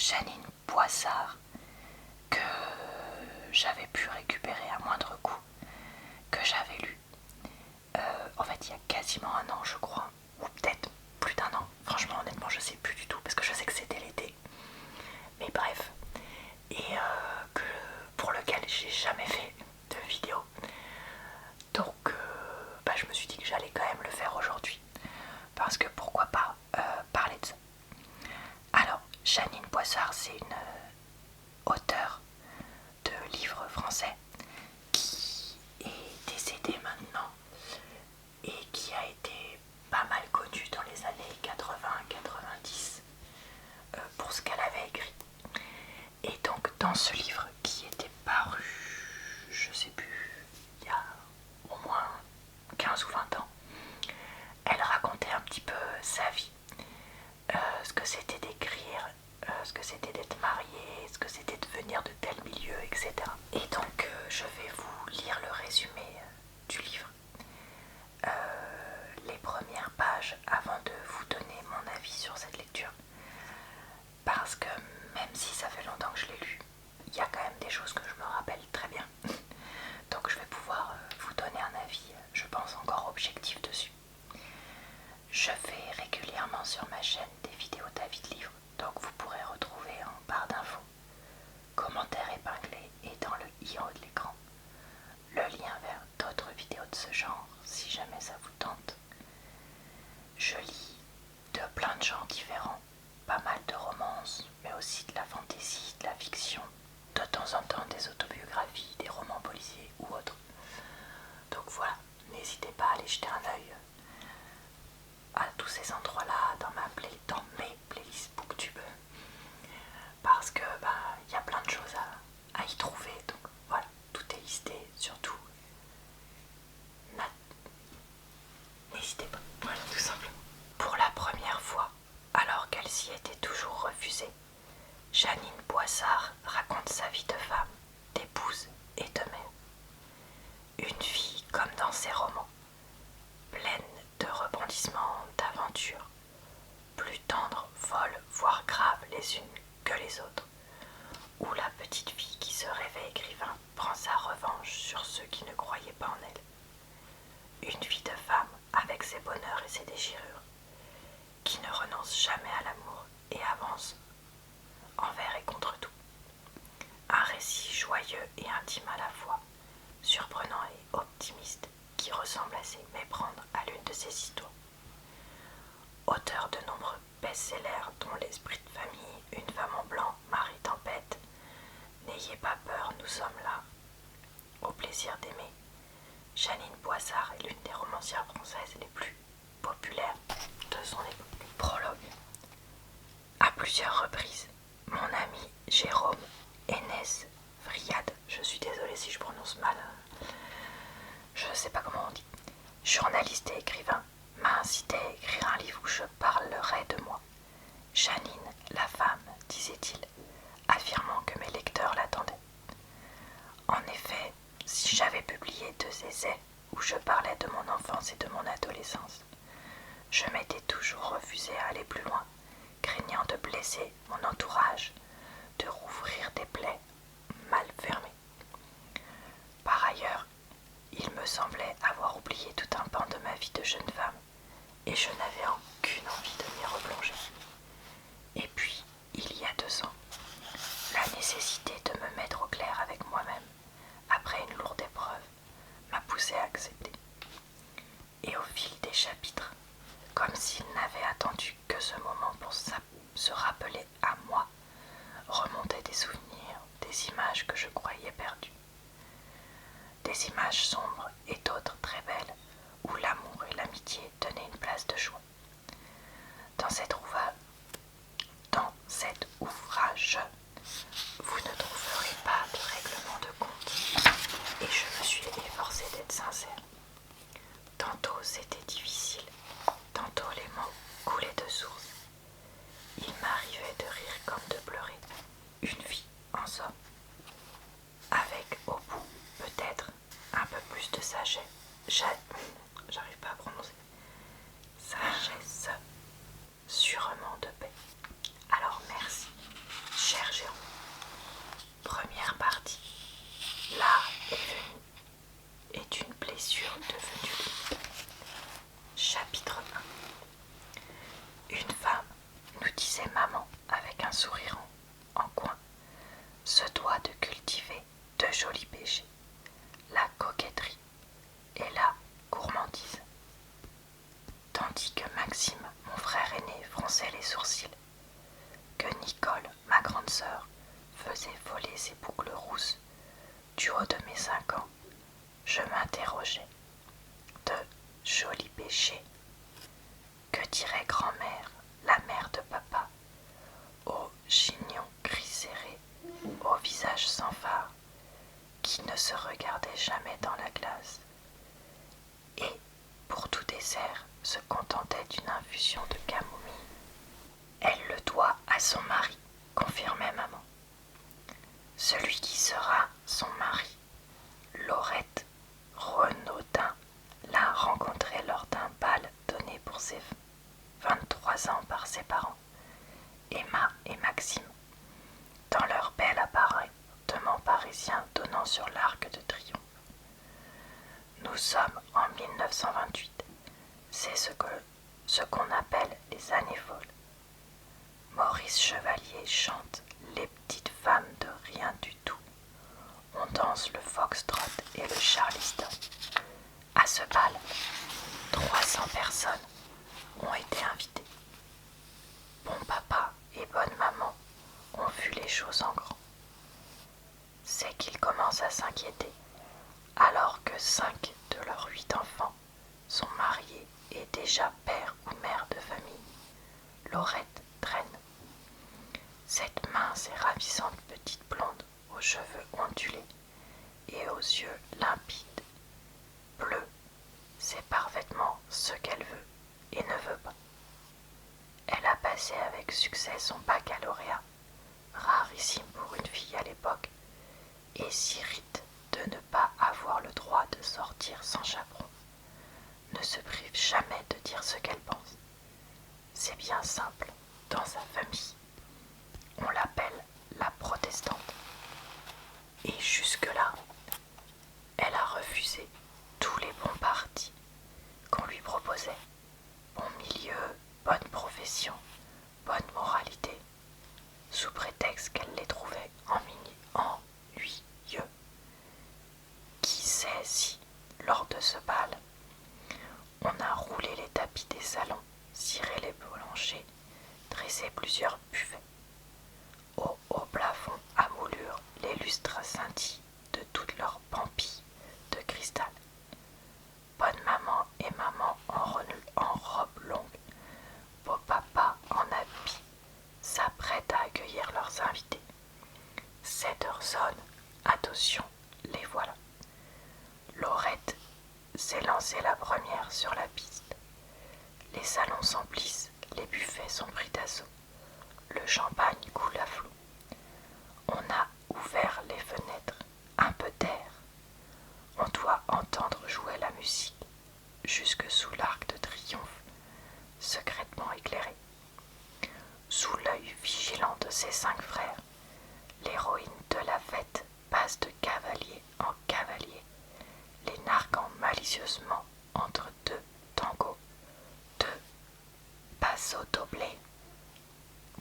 Janine Boissard, que j'avais pu récupérer à moindre coût, que j'avais lu en fait il y a quasiment un an je crois, ou peut-être plus d'un an, franchement honnêtement je sais plus du tout parce que je sais que c'était l'été, mais bref, et pour lequel j'ai jamais fait de vidéo, donc je me suis dit que j'allais quand même le faire aujourd'hui, parce que pourquoi pas parler de ça. Alors Janine Boissard, c'est une auteure de livres français qui est décédée maintenant et qui a été pas mal connue dans les années 80-90 pour ce qu'elle avait écrit. Et donc dans ce livre qui était paru, je sais plus, il y a au moins 15 ou 20 ans, elle racontait un petit peu sa vie, ce que c'était d'écrire, ce que c'était d'être mariée, ce que c'était de venir de tel milieu, etc. Et donc je vais vous lire le résumé du livre. Les premières pages avant de vous donner mon avis sur cette lecture, parce que même si ça fait longtemps que je l'ai lu, il y a quand même des choses que je me rappelle très bien, donc je vais pouvoir vous donner un avis, je pense, encore objectif dessus. Je fais régulièrement sur ma chaîne des vidéos d'avis de livres, donc vous pourrez retrouver en barre d'infos, commentaires épinglés et dans le i en haut de l'écran, le lien vers d'autres vidéos de ce genre si jamais ça vous tente. Je lis de plein de genres différents, pas mal de romances, mais aussi de la fantasy, de la fiction, de temps en temps des autobiographies, des romans policiers ou autres. Donc voilà, n'hésitez pas à aller jeter un œil à tous ces endroits-là dans mes playlists Booktube, parce que y a plein de choses à y trouver, donc voilà, tout est listé, surtout n'hésitez pas, voilà, tout simplement. Pour la première fois, alors qu'elle s'y était toujours refusée, Janine Boissard raconte sa vie de femme, d'épouse et de mère. Une vie comme dans ses romans, pleine de rebondissements, d'aventures, plus tendres, folles, voire graves les unes que les autres, où la petite fille qui se rêvait écrivain prend sa revanche sur ceux qui ne croyaient pas en elle. Une vie de femme avec ses bonheurs et ses déchirures, qui ne renonce jamais à l'amour et avance envers et contre tout. Un récit joyeux et intime à la fois, surprenant et optimiste, qui ressemble à méprendre à l'une de ses histoires. Auteur de nombreux best-sellers dont L'Esprit de famille, Une femme en blanc, Marie Tempête, N'ayez pas peur, nous sommes là, Au plaisir d'aimer, Janine Boissard est l'une des romancières françaises les plus populaires de son époque. Prologue. À plusieurs reprises, mon ami Jérôme Enes Vriad, je suis désolée si je prononce mal, je ne sais pas comment on dit, journaliste et écrivain, m'a incité à écrire un livre où je parlerai de moi. Janine, la femme, disait-il, affirmant que mes lecteurs l'attendaient. En effet, si j'avais publié 2 essais où je parlais de mon enfance et de mon adolescence, je m'étais toujours refusé à aller plus loin, craignant de blesser mon entourage, de rouvrir des plaies mal fermées. Par ailleurs, il me semblait avoir oublié tout un pan de ma vie de jeune femme, et je n'avais aucune envie de m'y replonger. Et puis, il y a 2 ans, la nécessité de me mettre au clair avec moi-même, après une lourde épreuve, m'a poussé à accepter. Et au fil des chapitres, comme s'il n'avait attendu que ce moment pour se rappeler à moi, remontaient des souvenirs, des images que je croyais perdues. Des images sombres et d'autres très belles, où l'amour et l'amitié tenaient une place de choix. Dans cet ouvrage, vous ne trouverez pas de règlement de compte, et je me suis efforcée d'être sincère. Tantôt c'était difficile, tantôt les mots coulaient de source. Il m'arrivait de rire comme de pleurer. Une vie, en somme, avec au bout, peut-être, un peu plus de sagesse. J'arrive pas à prononcer. Sagesse, sûrement de paix. Alors merci, fronçait les sourcils, que Nicole, ma grande sœur, faisait voler ses boucles rousses. Du haut de mes 5 ans, je m'interrogeais. De jolis péchés. Que dirait grand-mère, la mère de papa, au chignon gris serré, au visage sans phare, qui ne se regardait jamais dans la glace, et, pour tout dessert, se contentait d'une infusion de camomille. Elle le doit à son mari, confirmait maman. Celui qui sera son mari, Laurette Renaudin, l'a rencontré lors d'un bal donné pour ses 23 ans par ses parents, Emma et Maxime, dans leur bel appartement parisien donnant sur l'Arc de Triomphe. Nous sommes en 1928, c'est ce qu'on appelle les années folles. Maurice Chevalier chante les petites femmes de rien du tout. On danse le foxtrot et le charleston. À ce bal, 300 personnes ont été invitées. Bon papa et bonne maman ont vu les choses en grand. C'est qu'ils commencent à s'inquiéter, alors que 5 de leurs 8 enfants sont mariés et déjà père ou mère de famille. Laurette traîne. Cette mince et ravissante petite blonde aux cheveux ondulés et aux yeux limpides, bleus, sait parfaitement ce qu'elle veut et ne veut pas. Elle a passé avec succès son baccalauréat, rarissime pour une fille à l'époque, et s'irrite de ne pas avoir le droit de sortir sans chaperon. Ne se prive jamais de dire ce qu'elle pense. C'est bien simple, dans sa famille. On l'appelle la protestante. Et jusque-là, elle a refusé tous les bons partis qu'on lui proposait. Bon milieu, bonne profession, bonne moralité, sous prétexte qu'elle les trouvait ennuyeux. Qui sait si, lors de ce bal, on a roulé les tapis des salons, ciré les planchers, dressé plusieurs buvets. Au haut plafond à moulure, les lustres scintillent de toutes leurs pampilles de cristal. Bonne maman et maman en robe longue, beau papa en habit, s'apprêtent à accueillir leurs invités. 7 heures sonnent, attention, les voilà. Laurette s'est lancée la première sur la piste. Les salons s'emplissent, les buffets sont pris d'assaut. Le champagne coule à flot. On a ouvert les fenêtres, un peu d'air. On doit entendre jouer la musique, jusque sous l'Arc de Triomphe, secrètement éclairé. Sous l'œil vigilant de ses 5 frères, l'héroïne de la fête passe de cavalier en cavalier, les narguant malicieusement entre 2 tangos, 2 passo doblés.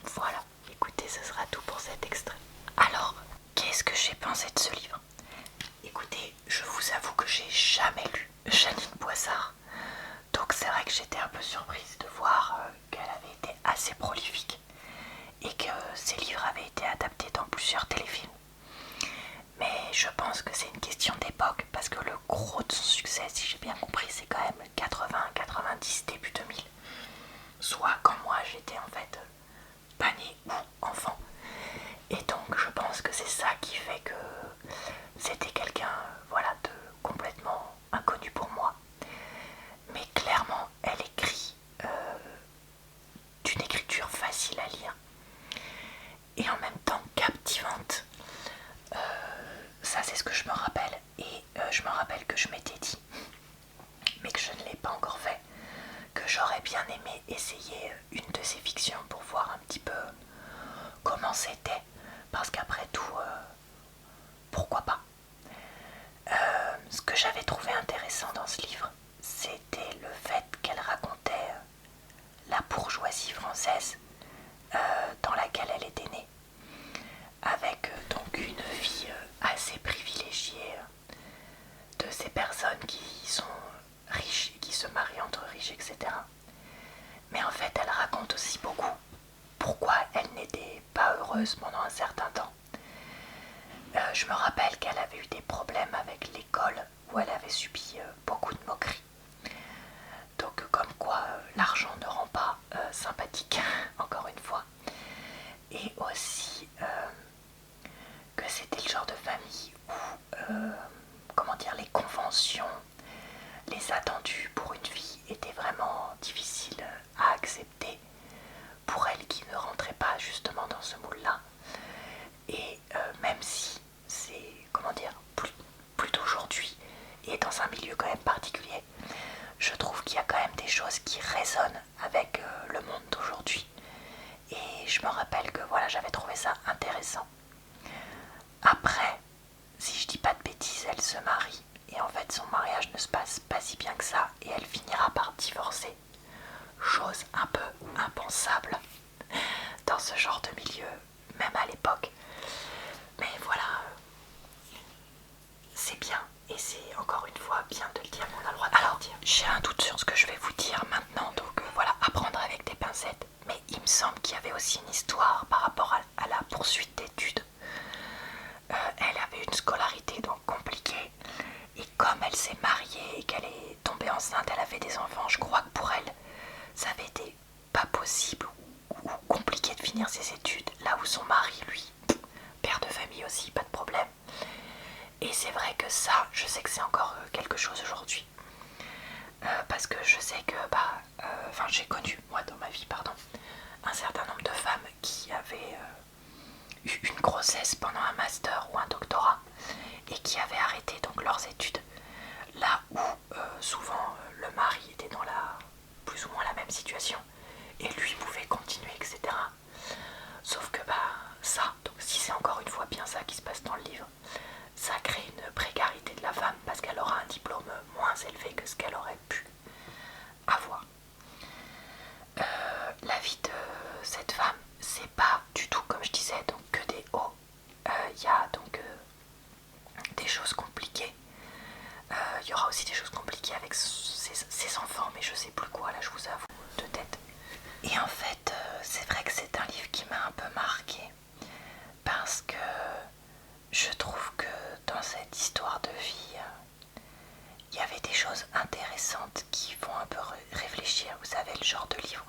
Voilà, écoutez, ce sera tout pour cet extrait. Alors, qu'est-ce que j'ai pensé de ce livre? Écoutez, je vous avoue que j'ai jamais lu Jeannine Boissard, donc c'est vrai que j'étais un peu surprise de voir qu'elle avait été assez prolifique et que ses livres avaient été adaptés dans plusieurs téléfilms. Mais je pense que c'est une question d'époque, parce que le gros de son succès, si j'ai bien compris, c'est quand même 80, 90, début 2000. Soit quand moi j'étais en fait pas née ou enfant. Et donc je pense que c'est ça qui fait que c'était quelqu'un voilà, de complètement inconnu pour moi. Mais clairement, elle écrit d'une écriture facile à lire et en même temps captivante. Ça c'est ce que je me rappelle. Et je me rappelle que je m'étais dit, mais que je ne l'ai pas encore fait, que j'aurais bien aimé essayer une de ses fictions pour voir un petit peu comment c'était, parce qu'après tout, pourquoi pas. Ce que j'avais trouvé intéressant dans ce livre, c'était le fait qu'elle racontait la bourgeoisie française dans laquelle elle était née, avec donc une vie assez privilégiée de ces personnes qui sont riches et qui se marient entre riches, etc. Mais en fait, elle raconte aussi beaucoup malheureuse pendant un certain temps. Je me rappelle qu'elle avait eu des problèmes avec l'école où elle avait subi beaucoup de moqueries. Donc comme quoi l'argent ne rend pas sympathique, encore une fois. Et aussi que c'était le genre de famille où, comment dire, les conventions, les attendus pour une fille étaient vraiment difficiles à accepter pour elle qui ne rentrait pas justement dans ce moule-là. Et même si c'est, comment dire, plus d'aujourd'hui et dans un milieu quand même particulier, je trouve qu'il y a quand même des choses qui résonnent avec le monde d'aujourd'hui. Et je me rappelle que voilà, j'avais trouvé ça intéressant. Après, si je dis pas de bêtises, elle se marie. Et en fait, son mariage ne se passe pas si bien que ça. Et elle finira par divorcer. Chose un peu impensable dans ce genre de milieu, même à l'époque. Mais voilà, c'est bien. Et c'est encore une fois bien de le dire qu'on a le droit de le dire. J'ai un doute sur ce que je vais vous dire maintenant. Donc voilà, à prendre avec des pincettes. Mais il me semble qu'il y avait aussi une histoire par rapport à la poursuite d'études. Elle avait une scolarité donc compliquée. Et comme elle s'est mariée et qu'elle est tombée enceinte, elle avait des enfants, je crois que pour elle, ça avait été pas possible ou compliqué de finir ses études. Là où son mari, lui, père de famille aussi, pas de problème. Et c'est vrai que ça, je sais que c'est encore quelque chose aujourd'hui. Parce que je sais que, j'ai connu, moi dans ma vie, un certain nombre de femmes qui avaient eu une grossesse pendant un master ou un doctorat et qui avaient arrêté donc leurs études. Là où souvent le mari était dans plus ou moins la même situation et lui pouvait continuer, etc. Sauf que ça, donc si c'est encore une fois bien ça qui se passe dans le livre, ça crée une précarité de la femme parce qu'elle aura un diplôme moins élevé que ce qu'elle aurait pu avoir. La vie de cette femme, c'est pas du tout comme je disais, donc que des hauts. Il y a donc des choses compliquées. Il y aura aussi des choses compliquées avec ses enfants, mais je sais plus quoi, là je vous avoue, de tête. Et en fait, c'est vrai que c'est un livre qui m'a un peu marqué parce que je trouve que dans cette histoire de vie, il y avait des choses intéressantes qui font un peu réfléchir. Vous savez, le genre de livre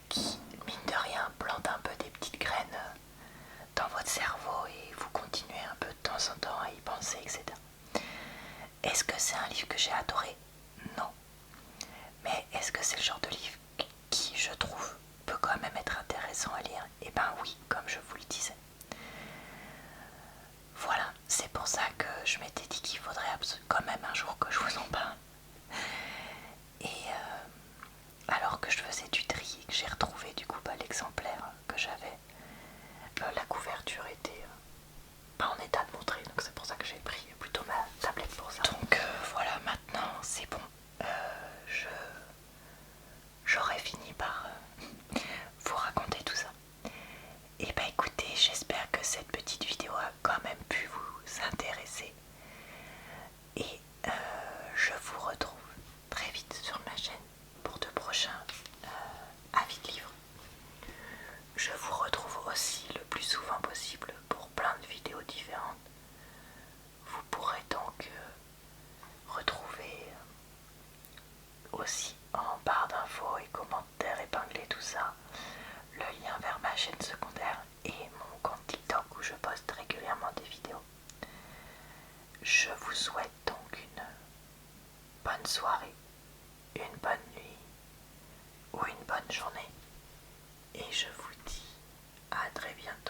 qui, mine de rien, plante un peu des petites graines dans votre cerveau et vous continuez un peu de temps en temps à y penser, etc. Est-ce que c'est un livre que j'ai adoré? Non. Mais est-ce que c'est le genre de livre qui, je trouve, peut quand même être intéressant à lire? Eh ben oui, comme je vous le disais. Voilà, c'est pour ça que je m'étais dit qu'il faudrait quand même un jour que je vous en parle. Et alors que je faisais du tri et que j'ai retrouvé du coup l'exemplaire que j'avais, la couverture était pas en état de montrer, donc c'est pour ça que j'ai pris plutôt ma tablette pour ça. Donc voilà, maintenant c'est bon. J'aurais fini par vous raconter tout ça. Et bah écoutez, j'espère que cette petite vidéo a quand même pu vous intéresser. Et je vous retrouve très vite sur ma chaîne pour de prochains avis de livres. Je vous retrouve aussi le plus souvent possible pour plein de vidéos différentes. Vous pourrez donc retrouver aussi en barre d'infos et commentaires épinglés, tout ça, le lien vers ma chaîne secondaire et mon compte TikTok où je poste régulièrement des vidéos. Je vous souhaite donc une bonne soirée, une bonne nuit ou une bonne journée et je vous dis à très bientôt.